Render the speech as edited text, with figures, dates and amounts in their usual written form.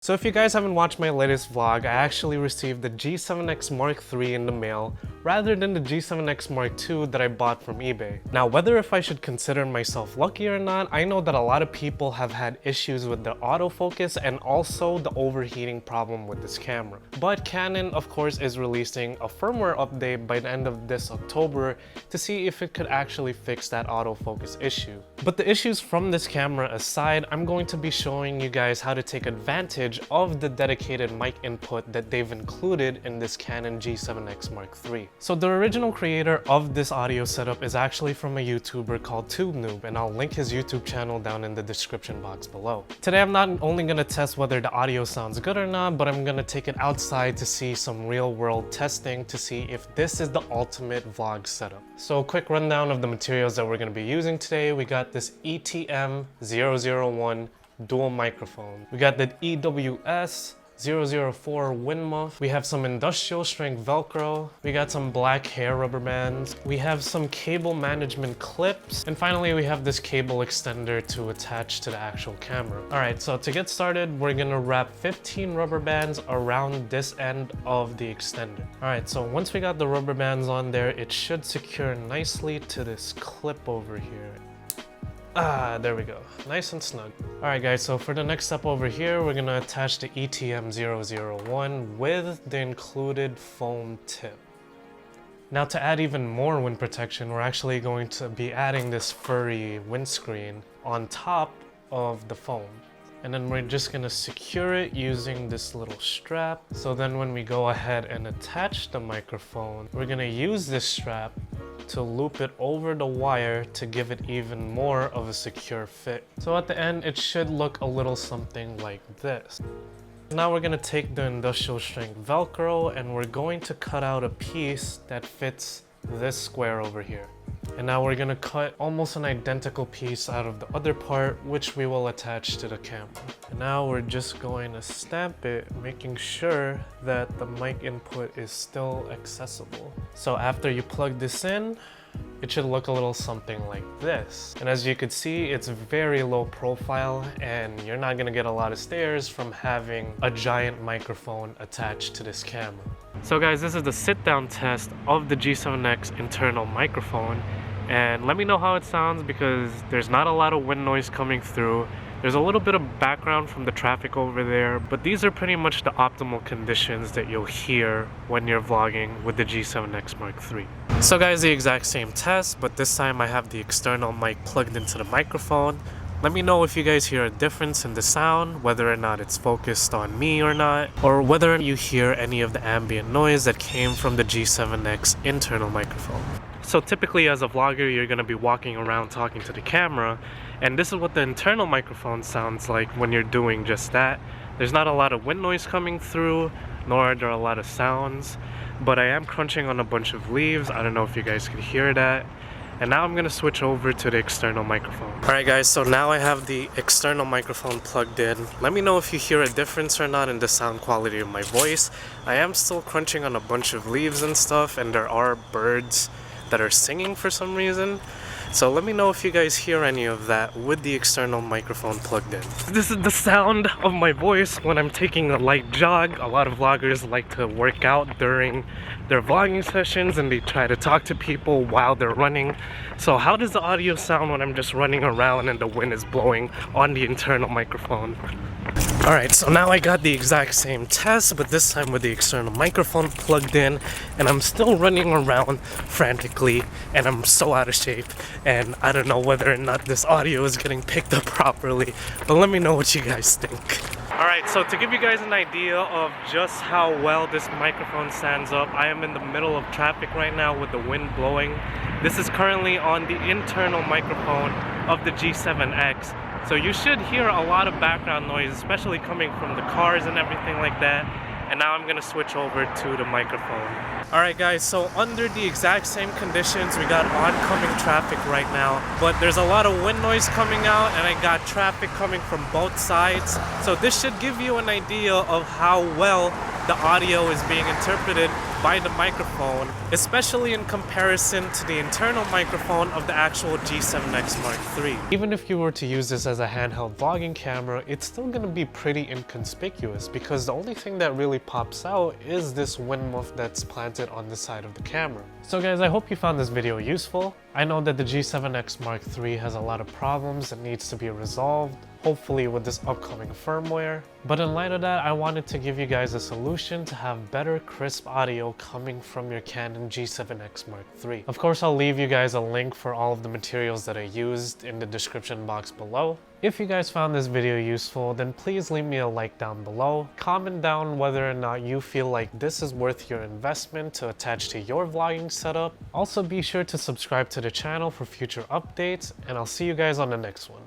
So if you guys haven't watched my latest vlog, I actually received the G7X Mark III in the mail rather than the G7X Mark II that I bought from eBay. Now, whether if I should consider myself lucky or not, I know that a lot of people have had issues with the autofocus and also the overheating problem with this camera. But Canon, of course, is releasing a firmware update by the end of this October to see if it could actually fix that autofocus issue. But the issues from this camera aside, I'm going to be showing you guys how to take advantage of the dedicated mic input that they've included in this Canon G7X Mark III. So the original creator of this audio setup is actually from a YouTuber called TubeNoob, and I'll link his YouTube channel down in the description box below. Today I'm not only going to test whether the audio sounds good or not, but I'm going to take it outside to see some real world testing to see if this is the ultimate vlog setup. So a quick rundown of the materials that we're going to be using today. We got this ETM001 dual microphone. We got the EWS 004 wind muff. We have some industrial strength Velcro. We got some black hair rubber bands. We have some cable management clips. And finally, we have this cable extender to attach to the actual camera. All right, so to get started, we're gonna wrap 15 rubber bands around this end of the extender. All right, so once we got the rubber bands on there, it should secure nicely to this clip over here. There we go. Nice and snug. All right, guys, so for the next step over here, we're gonna attach the ETM001 with the included foam tip. Now, to add even more wind protection, we're actually going to be adding this furry windscreen on top of the foam. And then we're just gonna secure it using this little strap. So then when we go ahead and attach the microphone, we're gonna use this strap to loop it over the wire to give it even more of a secure fit. So at the end, it should look a little something like this. Now we're gonna take the industrial strength Velcro and we're going to cut out a piece that fits this square over here. And now we're gonna cut almost an identical piece out of the other part, which we will attach to the camera. And now we're just going to stamp it, making sure that the mic input is still accessible. So after you plug this in, it should look a little something like this. And as you can see, it's very low profile and you're not gonna get a lot of stares from having a giant microphone attached to this camera. So guys, this is the sit-down test of the G7X internal microphone. And let me know how it sounds because there's not a lot of wind noise coming through. There's a little bit of background from the traffic over there, but these are pretty much the optimal conditions that you'll hear when you're vlogging with the G7X Mark III. So guys, the exact same test, but this time I have the external mic plugged into the microphone. Let me know if you guys hear a difference in the sound, whether or not it's focused on me or not, or whether you hear any of the ambient noise that came from the G7X internal microphone. So typically as a vlogger, you're going to be walking around talking to the camera, and this is what the internal microphone sounds like when you're doing just that. There's not a lot of wind noise coming through, nor are there a lot of sounds, but I am crunching on a bunch of leaves. I don't know if you guys can hear that. And now I'm gonna switch over to the external microphone. Alright guys, so now I have the external microphone plugged in. Let me know if you hear a difference or not in the sound quality of my voice. I am still crunching on a bunch of leaves and stuff, and there are birds that are singing for some reason. So let me know if you guys hear any of that with the external microphone plugged in. This is the sound of my voice when I'm taking a light jog. A lot of vloggers like to work out during their vlogging sessions and they try to talk to people while they're running. So how does the audio sound when I'm just running around and the wind is blowing on the internal microphone? Alright, so now I got the exact same test, but this time with the external microphone plugged in, and I'm still running around frantically, and I'm so out of shape, and I don't know whether or not this audio is getting picked up properly, but let me know what you guys think. Alright, so to give you guys an idea of just how well this microphone stands up, I am in the middle of traffic right now with the wind blowing. This is currently on the internal microphone of the G7X. So you should hear a lot of background noise, especially coming from the cars and everything like that. And now I'm gonna switch over to the microphone. Alright guys, so under the exact same conditions, we got oncoming traffic right now, but there's a lot of wind noise coming out and I got traffic coming from both sides. So this should give you an idea of how well the audio is being interpreted by the microphone, especially in comparison to the internal microphone of the actual G7X Mark III. Even if you were to use this as a handheld vlogging camera, it's still gonna be pretty inconspicuous because the only thing that really pops out is this wind muff that's planted on the side of the camera. So guys, I hope you found this video useful. I know that the G7X Mark III has a lot of problems that needs to be resolved, hopefully with this upcoming firmware. But in light of that, I wanted to give you guys a solution to have better crisp audio coming from your Canon G7X Mark III. Of course, I'll leave you guys a link for all of the materials that I used in the description box below. If you guys found this video useful, then please leave me a like down below. Comment down whether or not you feel like this is worth your investment to attach to your vlogging setup. Also be sure to subscribe to the channel for future updates, and I'll see you guys on the next one.